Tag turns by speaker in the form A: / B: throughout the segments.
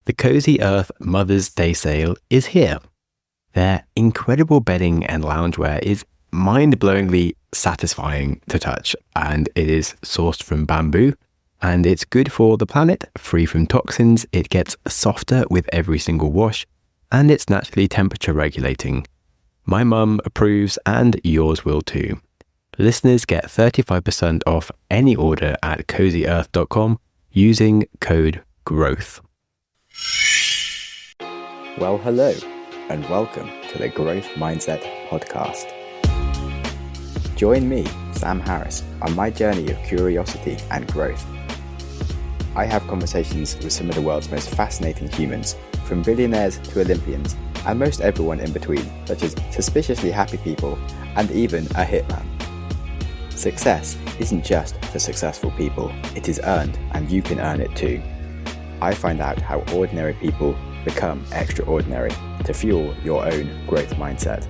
A: The Cozy Earth Mother's Day sale is here. Their incredible bedding and loungewear is mind-blowingly satisfying to touch, and it is sourced from bamboo, and it's good for the planet, free from toxins, it gets softer with every single wash, and it's naturally temperature regulating. My mum approves, and yours will too. Listeners get 35% off any order at cozyearth.com using code GROWTH.
B: Well, hello, and welcome to the Growth Mindset Podcast. Join me, Sam Harris, on my journey of curiosity and growth. I have conversations with some of the world's most fascinating humans, from billionaires to Olympians, and most everyone in between, such as suspiciously happy people and even a hitman. Success isn't just for successful people, it is earned, and you can earn it too. I find out how ordinary people become extraordinary to fuel your own growth mindset.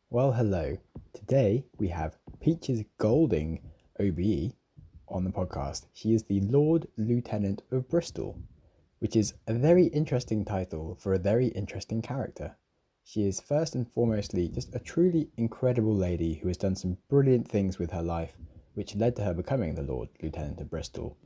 B: Well, hello. Today we have Peaches Golding, OBE, on the podcast. She is the Lord Lieutenant of Bristol, which is a very interesting title for a very interesting character. She is first and foremostly just a truly incredible lady who has done some brilliant things with her life, which led to her becoming the Lord Lieutenant of Bristol.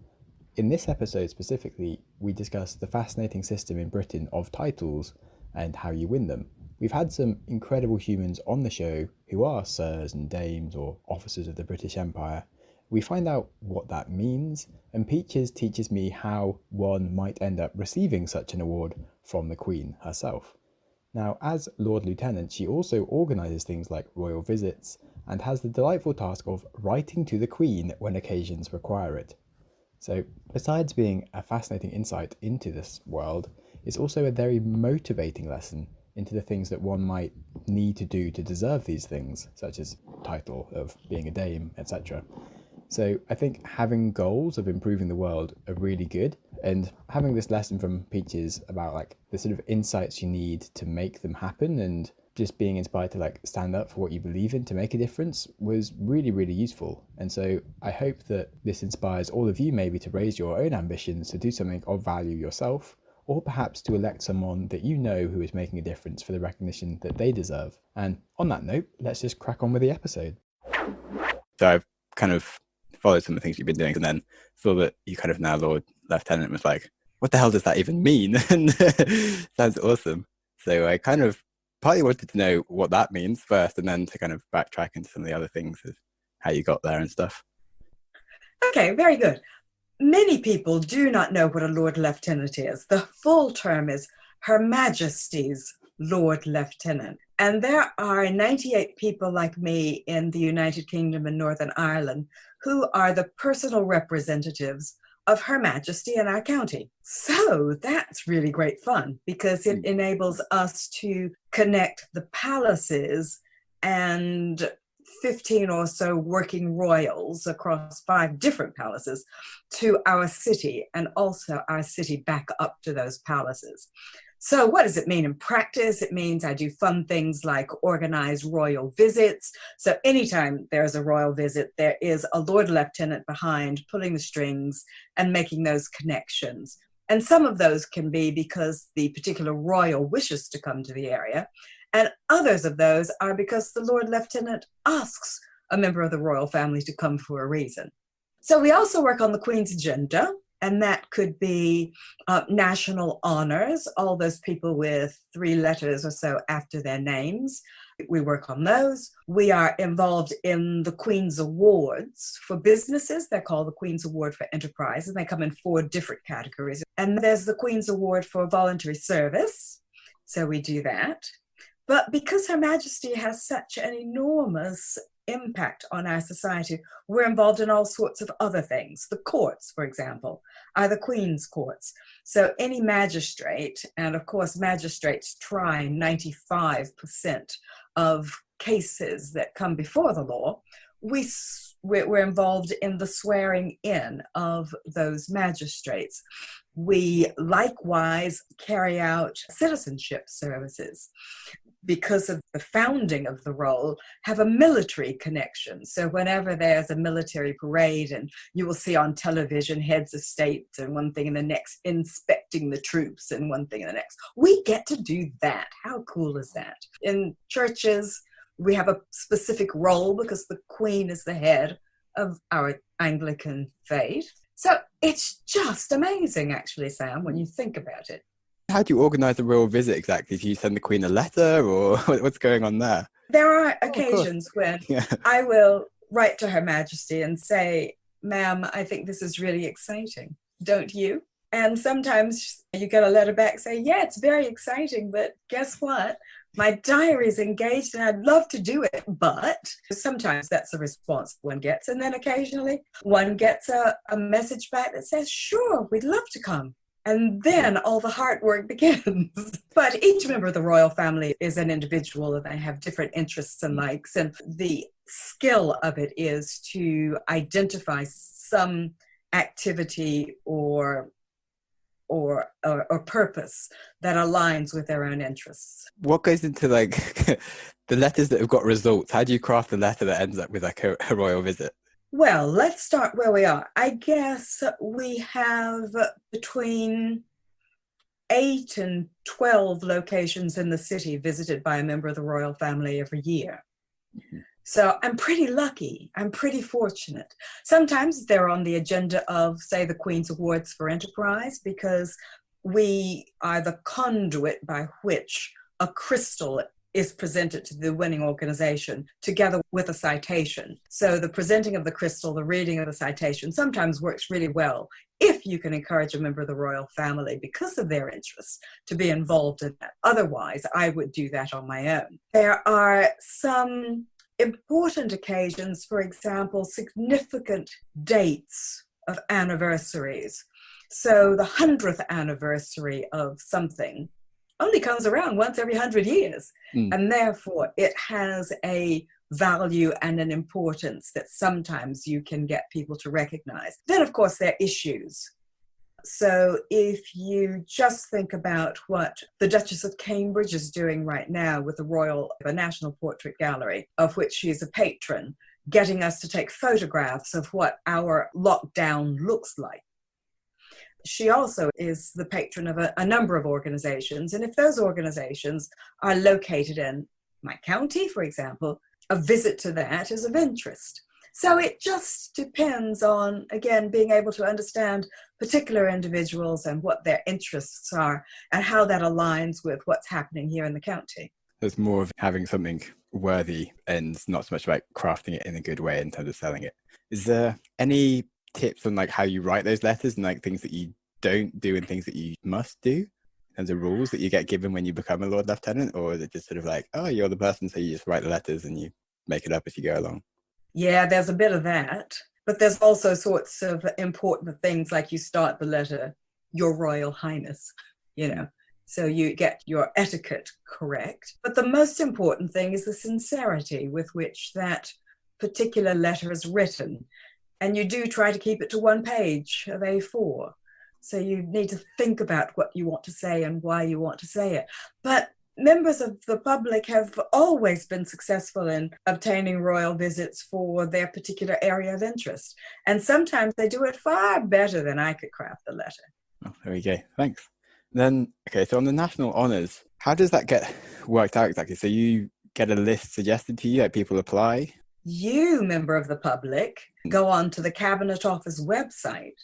B: In this episode specifically, we discuss the fascinating system in Britain of titles and how you win them. We've had some incredible humans on the show who are sirs and dames or officers of the British Empire. We find out what that means, and Peaches teaches me how one might end up receiving such an award from the Queen herself. Now, as Lord Lieutenant, she also organises things like royal visits and has the delightful task of writing to the Queen when occasions require it. So, besides being a fascinating insight into this world, it's also a very motivating lesson into the things that one might need to do to deserve these things, such as title of being a dame, etc. So I think having goals of improving the world are really good, and having this lesson from Peaches about like the sort of insights you need to make them happen and just being inspired to like stand up for what you believe in to make a difference was really, really useful. And so I hope that this inspires all of you maybe to raise your own ambitions to do something of value yourself, or perhaps to elect someone that you know who is making a difference for the recognition that they deserve. And on that note, let's just crack on with the episode. So I've kind of followed some of the things you've been doing and then saw that you kind of now Lord Lieutenant was like, what the hell does that even mean? And sounds awesome. So I kind of partly wanted to know what that means first, and then to kind of backtrack into some of the other things of how you got there and stuff.
C: Okay, very good. Many people do not know what a Lord Lieutenant is. The full term is Her Majesty's Lord Lieutenant. And there are 98 people like me in the United Kingdom and Northern Ireland who are the personal representatives of Her Majesty in our county. So that's really great fun because it enables us to connect the palaces and 15 or so working royals across 5 different palaces to our city, and also our city back up to those palaces. So what does it mean in practice? It means I do fun things like organize royal visits. So anytime there's a royal visit, there is a Lord Lieutenant behind pulling the strings and making those connections. And some of those can be because the particular royal wishes to come to the area. And others of those are because the Lord Lieutenant asks a member of the royal family to come for a reason. So we also work on the Queen's agenda, and that could be national honors, all those people with 3 letters or so after their names. We work on those. We are involved in the Queen's Awards for businesses. They're called the Queen's Award for Enterprise, and they come in 4 different categories. And there's the Queen's Award for Voluntary Service. So we do that. But because Her Majesty has such an enormous impact on our society, we're involved in all sorts of other things. The courts, for example, are the Queen's courts. So any magistrate, and of course magistrates try 95% of cases that come before the law, we're involved in the swearing in of those magistrates. We likewise carry out citizenship services. because of the founding of the role, have a military connection. So whenever there's a military parade, and you will see on television heads of state and one thing and the next inspecting the troops and one thing and the next, we get to do that. How cool is that? In churches, we have a specific role because the Queen is the head of our Anglican faith. So it's just amazing, actually, Sam, when you think about it.
B: How do you organise a royal visit exactly? Do you send the Queen a letter, or what's going on there?
C: There are occasions when I will write to Her Majesty and say, ma'am, I think this is really exciting. Don't you? And sometimes you get a letter back saying, yeah, it's very exciting, but guess what? My diary's engaged and I'd love to do it, but sometimes that's the response one gets. And then occasionally one gets a message back that says, sure, we'd love to come. And then all the hard work begins. But each member of the royal family is an individual and they have different interests and likes. And the skill of it is to identify some activity or purpose that aligns with their own interests.
B: What goes into like the letters that have got results? How do you craft a letter that ends up with like a royal visit?
C: Well, let's start where we are. I guess we have between 8 and 12 locations in the city visited by a member of the royal family every year. Mm-hmm. So I'm pretty lucky. I'm pretty fortunate. Sometimes they're on the agenda of, say, the Queen's Awards for Enterprise, because we are the conduit by which a crystal is presented to the winning organization together with a citation. So the presenting of the crystal, the reading of the citation sometimes works really well if you can encourage a member of the royal family because of their interests to be involved in that. Otherwise, I would do that on my own. There are some important occasions, for example, significant dates of anniversaries. So the 100th anniversary of something only comes around once every 100 years. And therefore it has a value and an importance that sometimes you can get people to recognize. Then, of course, there are issues. So if you just think about what the Duchess of Cambridge is doing right now with the National Portrait Gallery, of which she is a patron, getting us to take photographs of what our lockdown looks like. She also is the patron of a number of organizations. And if those organizations are located in my county, for example, a visit to that is of interest. So it just depends on, again, being able to understand particular individuals and what their interests are and how that aligns with what's happening here in the county.
B: There's more of having something worthy and not so much about crafting it in a good way in terms of selling it. Is there any tips on like how you write those letters and like things that you don't do and things that you must do in terms of rules that you get given when you become a Lord Lieutenant? Or is it just sort of like, oh, you're the person, so you just write the letters and you make it up as you go along?
C: Yeah, there's a bit of that. But there's also sorts of important things like you start the letter, Your Royal Highness, so you get your etiquette correct. But the most important thing is the sincerity with which that particular letter is written. And you do try to keep it to one page of A4. So you need to think about what you want to say and why you want to say it. But members of the public have always been successful in obtaining royal visits for their particular area of interest. And sometimes they do it far better than I could craft the letter.
B: Oh, there we go. Thanks. Then, okay, so on the national honours, how does that get worked out exactly? So you get a list suggested to you, like people apply?
C: You, member of the public, go on to the Cabinet Office website,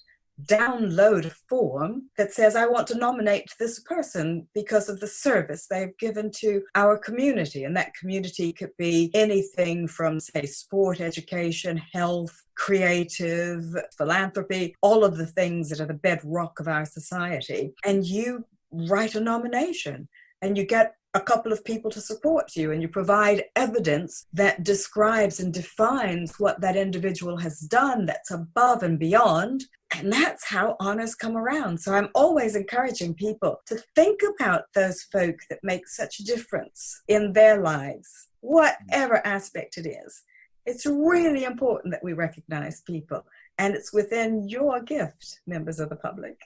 C: download a form that says, I want to nominate this person because of the service they've given to our community. And that community could be anything from, say, sport, education, health, creative, philanthropy, all of the things that are the bedrock of our society. And you write a nomination and you get a couple of people to support you, and you provide evidence that describes and defines what that individual has done that's above and beyond. And that's how honors come around. So I'm always encouraging people to think about those folk that make such a difference in their lives, whatever aspect it is. It's really important that we recognize people, and it's within your gift, members of the public.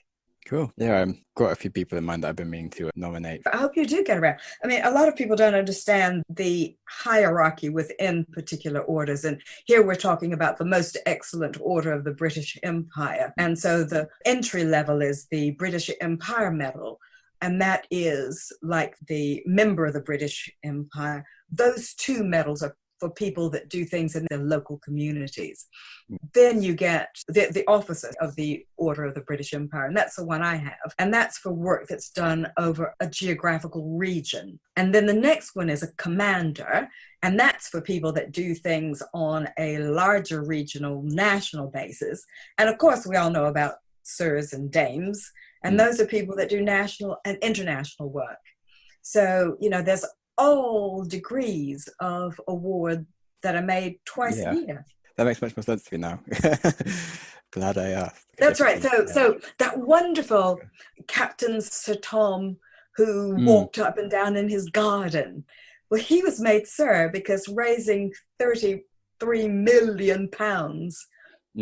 B: Cool. Yeah, I've got a few people in mind that I've been meaning to nominate.
C: I hope you do get around. I mean, a lot of people don't understand the hierarchy within particular orders. And here we're talking about the most excellent order of the British Empire. And so the entry level is the British Empire Medal. And that is like the member of the British Empire. Those two medals are for people that do things in their local communities. Then you get the officer of the Order of the British Empire, and that's the one I have. And that's for work that's done over a geographical region. And then the next one is a commander, and that's for people that do things on a larger regional national basis. And of course, we all know about sirs and dames, and those are people that do national and international work. So, there's all degrees of award that are made twice a year.
B: That makes much more sense to me now. Glad I asked.
C: That's right. So that wonderful Captain Sir Tom who walked up and down in his garden, well, he was made sir because raising £33 million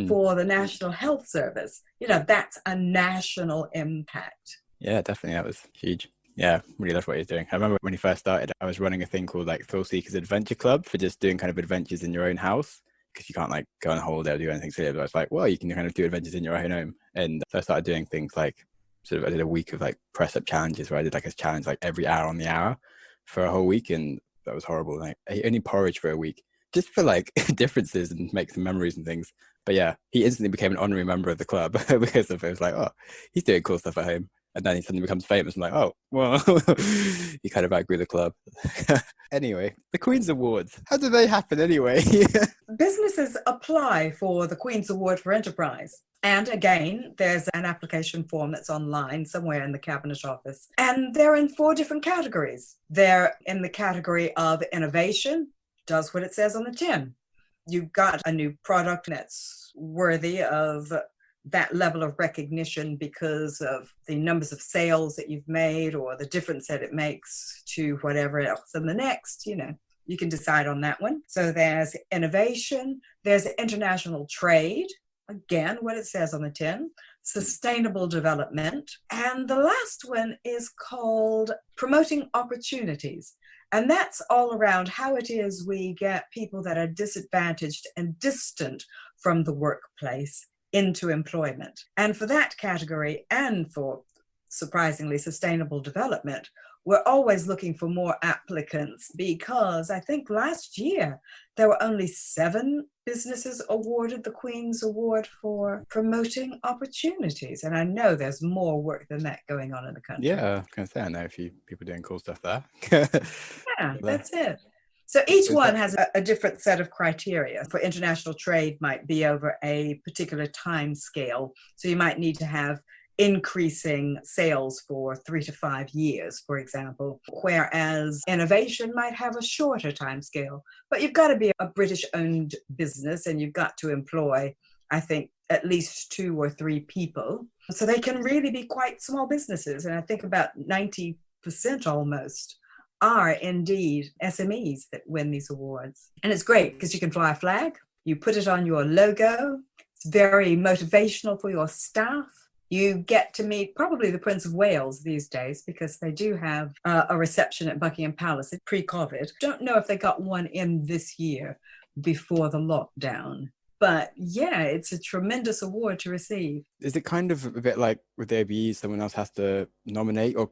C: for the National Health Service, that's a national impact.
B: Yeah, definitely. That was huge. Yeah, really loved what he was doing. I remember when he first started, I was running a thing called like Thrill Seekers Adventure Club for just doing kind of adventures in your own house, because you can't like go on a holiday or do anything silly. But I was like, well, you can kind of do adventures in your own home. And so I started doing things like I did a week of like press up challenges where I did like a challenge like every hour on the hour for a whole week. And that was horrible. Like I ate only porridge for a week just for like differences and make some memories and things. But yeah, he instantly became an honorary member of the club because of it. It was like, oh, he's doing cool stuff at home. And then he suddenly becomes famous. I'm like, oh, well, he kind of outgrew the club. Anyway, the Queen's Awards. How do they happen anyway?
C: Businesses apply for the Queen's Award for Enterprise. And again, there's an application form that's online somewhere in the Cabinet Office. And they're in 4 different categories. They're in the category of innovation, does what it says on the tin. You've got a new product that's worthy of that level of recognition because of the numbers of sales that you've made or the difference that it makes to whatever else in the next, you can decide on that one. So there's innovation, there's international trade, again, what it says on the tin, sustainable development, and the last one is called promoting opportunities. And that's all around how it is we get people that are disadvantaged and distant from the workplace into employment. And for that category, and for surprisingly sustainable development, we're always looking for more applicants, because I think last year there were only 7 businesses awarded the Queen's Award for promoting opportunities. And I know there's more work than that going on in the country.
B: Yeah, I was going to say, I know a few people doing cool stuff there.
C: Yeah, that's it. So each one has a different set of criteria. For international trade might be over a particular time scale. So you might need to have increasing sales for 3 to 5 years, for example, whereas innovation might have a shorter time scale. But you've got to be a British-owned business, and you've got to employ, I think, at least 2 or 3 people. So they can really be quite small businesses. And I think about 90% almost are indeed SMEs that win these awards. And it's great because you can fly a flag, you put it on your logo, it's very motivational for your staff. You get to meet probably the Prince of Wales these days, because they do have a reception at Buckingham Palace pre-COVID. Don't know if they got one in this year before the lockdown. But yeah, it's a tremendous award to receive.
B: Is it kind of a bit like with the OBE, someone else has to nominate, or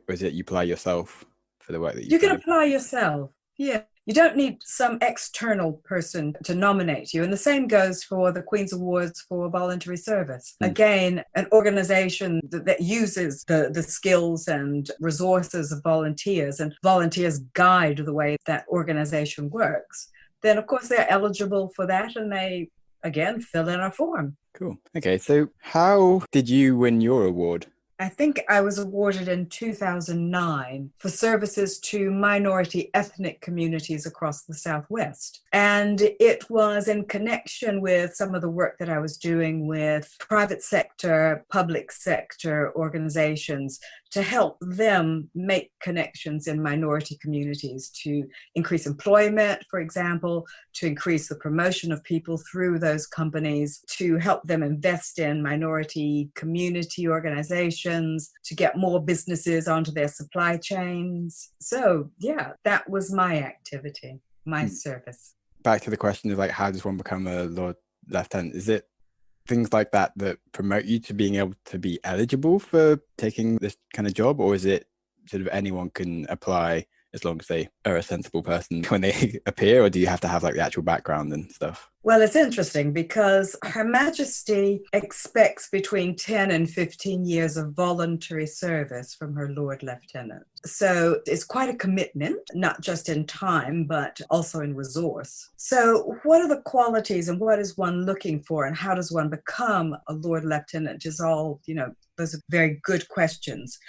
B: is it you apply yourself for the work that
C: you can apply yourself? Yeah. You don't need some external person to nominate you. And the same goes for the Queen's Awards for voluntary service. Again, an organization that uses the skills and resources of volunteers, and volunteers guide the way that organization works. Then, of course, they're eligible for that, and they, again, fill in a form.
B: Cool. Okay, so how did you win your award?
C: I think I was awarded in 2009 for services to minority ethnic communities across the Southwest. And it was in connection with some of the work that I was doing with private sector, public sector organizations to help them make connections in minority communities to increase employment, for example, to increase the promotion of people through those companies, to help them invest in minority community organizations, to get more businesses onto their supply chains. So yeah, that was my activity, my service.
B: Back to the question of like, how does one become a Lord Lieutenant? Is it things like that promote you to being able to be eligible for taking this kind of job, or is it sort of anyone can apply as long as they are a sensible person when they appear, or do you have to have like the actual background and stuff?
C: Well, it's interesting because Her Majesty expects between 10 and 15 years of voluntary service from her Lord Lieutenant. So it's quite a commitment, not just in time, but also in resource. So what are the qualities and what is one looking for, and how does one become a Lord Lieutenant is all, those are very good questions.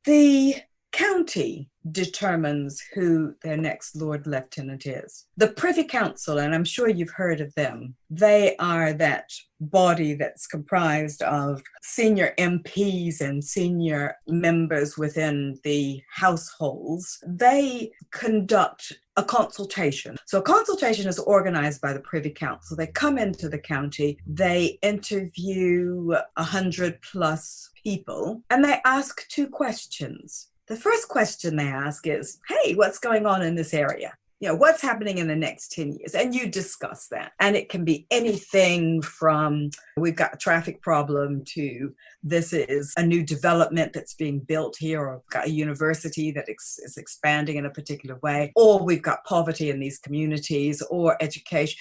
C: The county determines who their next Lord Lieutenant is. The Privy Council, and I'm sure you've heard of them, they are that body that's comprised of senior MPs and senior members within the households. They conduct a consultation. So a consultation is organized by the Privy Council. They come into the county, they interview 100 plus people, and they ask two questions. The first question they ask is, hey, what's going on in this area? What's happening in the next 10 years? And you discuss that. And it can be anything from, we've got a traffic problem, to this is a new development that's being built here, or we've got a university that is expanding in a particular way, or we've got poverty in these communities, or education,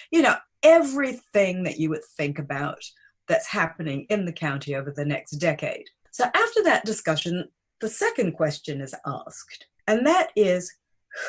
C: everything that you would think about that's happening in the county over the next decade. So after that discussion, the second question is asked, and that is,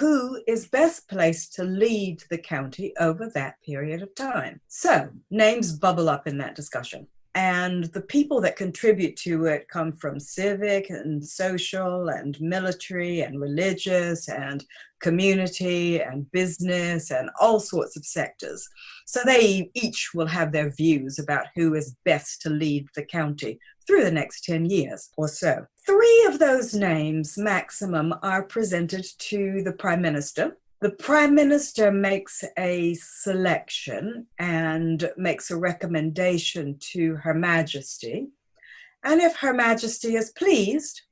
C: who is best placed to lead the county over that period of time? So names bubble up in that discussion. And the people that contribute to it come from civic and social and military and religious and community and business and all sorts of sectors. So they each will have their views about who is best to lead the county through the next 10 years or so. 3 of those names maximum are presented to the Prime Minister. The Prime Minister makes a selection and makes a recommendation to Her Majesty. And if Her Majesty is pleased,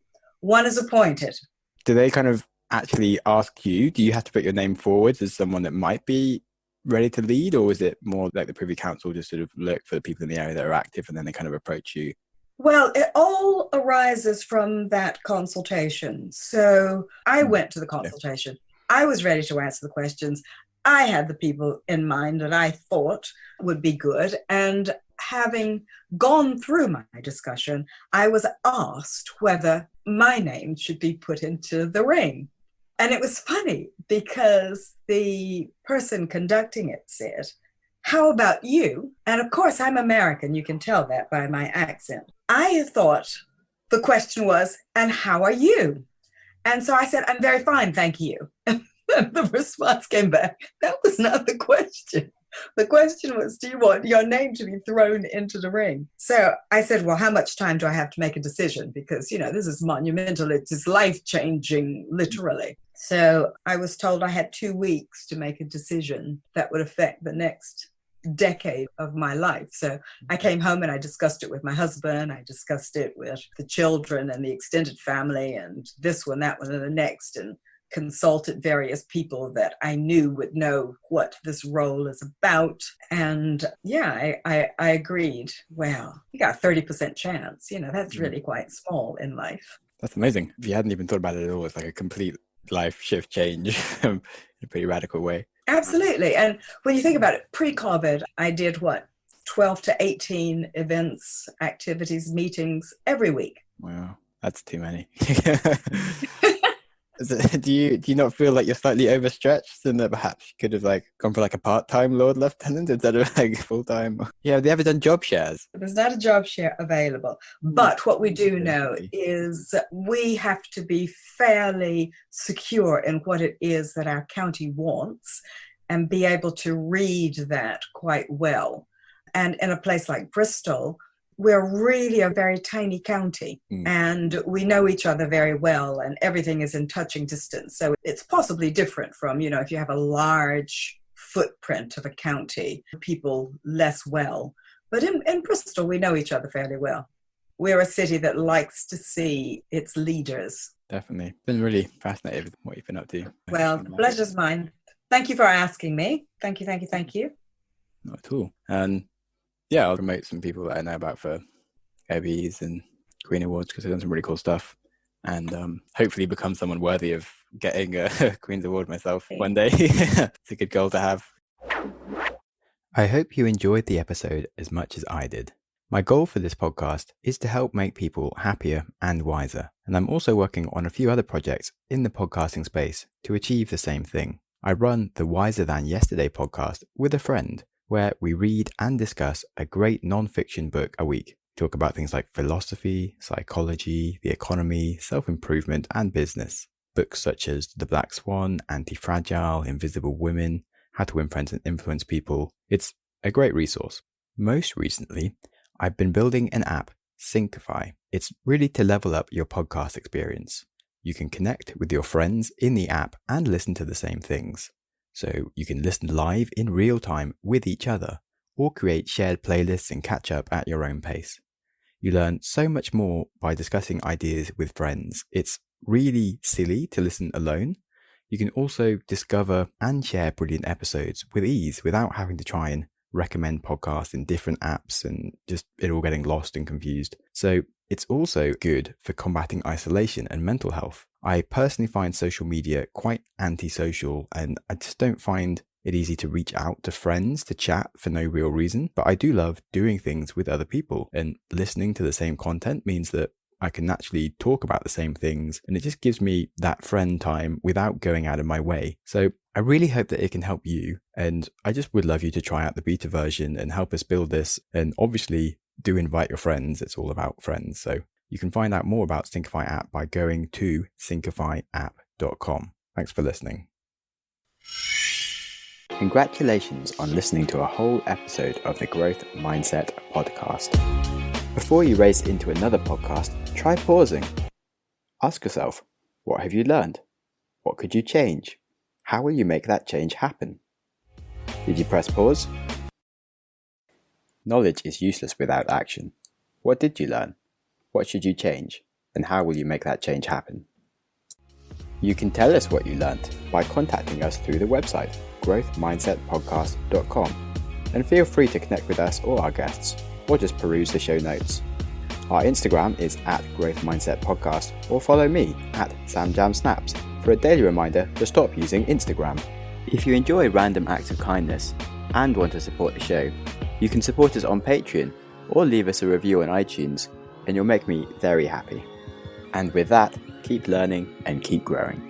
C: one is appointed.
B: Do they kind of actually ask you, do you have to put your name forward as someone that might be ready to lead, or is it more like the Privy Council just sort of look for the people in the area that are active and then they kind of approach you?
C: Well, it all arises from that consultation. So I went to the consultation. I was ready to answer the questions. I had the people in mind that I thought would be good. And having gone through my discussion, I was asked whether my name should be put into the ring. And it was funny because the person conducting it said, how about you? And of course, I'm American. You can tell that by my accent. I thought the question was, and how are you? And so I said, I'm very fine, thank you. And the response came back, that was not the question. The question was, do you want your name to be thrown into the ring? So I said, well, how much time do I have to make a decision? Because, this is monumental. It's life-changing, literally. So I was told I had 2 weeks to make a decision that would affect the next decade of my life. So I came home and I discussed it with my husband. I discussed it with the children and the extended family and this one, that one, and the next, and consulted various people that I knew would know what this role is about. And yeah, I agreed. Well, you got a 30% chance. That's really quite small in life.
B: That's amazing. If you hadn't even thought about it at all, it's like a complete life shift change in a pretty radical way.
C: Absolutely. And when you think about it, pre-COVID, I did 12 to 18 events, activities, meetings every week.
B: Wow, that's too many. Do you not feel like you're slightly overstretched and that perhaps you could have gone for a part-time Lord Lieutenant instead of full-time? Yeah, have they ever done job shares?
C: There's not a job share available. But what we do know is we have to be fairly secure in what it is that our county wants and be able to read that quite well. And in a place like Bristol, we're really a very tiny county, and we know each other very well, and everything is in touching distance. So it's possibly different from, if you have a large footprint of a county, people less well. But in Bristol, we know each other fairly well. We're a city that likes to see its leaders.
B: Definitely. Been really fascinated with what you've been up to.
C: Well, the pleasure's mine. Thank you for asking me. Thank you.
B: Not at all. And yeah, I'll promote some people that I know about for OBEs and Green Awards, because they've done some really cool stuff, and hopefully become someone worthy of getting a Queen's Award myself one day. It's a good goal to have.
A: I hope you enjoyed the episode as much as I did. My goal for this podcast is to help make people happier and wiser, and I'm also working on a few other projects in the podcasting space to achieve the same thing. I run the Wiser Than Yesterday podcast with a friend, where we read and discuss a great non-fiction book a week. Talk about things like philosophy, psychology, the economy, self-improvement, and business. Books such as The Black Swan, Anti-Fragile, Invisible Women, How to Win Friends and Influence People. It's a great resource. Most recently, I've been building an app, Syncify. It's really to level up your podcast experience. You can connect with your friends in the app and listen to the same things. So you can listen live in real time with each other, or create shared playlists and catch up at your own pace. You learn so much more by discussing ideas with friends. It's really silly to listen alone. You can also discover and share brilliant episodes with ease without having to try and recommend podcasts in different apps and just it all getting lost and confused. So it's also good for combating isolation and mental health. I personally find social media quite antisocial, and I just don't find it easy to reach out to friends to chat for no real reason. But I do love doing things with other people, and listening to the same content means that I can naturally talk about the same things, and it just gives me that friend time without going out of my way. So I really hope that it can help you, and I just would love you to try out the beta version and help us build this. And obviously do invite your friends. It's all about friends. So you can find out more about Syncify app by going to syncifyapp.com. Thanks for listening. Congratulations on listening to a whole episode of the Growth Mindset podcast. Before you race into another podcast, try pausing. Ask yourself, what have you learned? What could you change? How will you make that change happen? Did you press pause? Knowledge is useless without action. What did you learn? What should you change? And how will you make that change happen? You can tell us what you learned by contacting us through the website, growthmindsetpodcast.com. And feel free to connect with us or our guests, or just peruse the show notes. Our Instagram is @growthmindsetpodcast, or follow me @SamJamSnaps for a daily reminder to stop using Instagram. If you enjoy random acts of kindness and want to support the show, you can support us on Patreon or leave us a review on iTunes, and you'll make me very happy. And with that, keep learning and keep growing.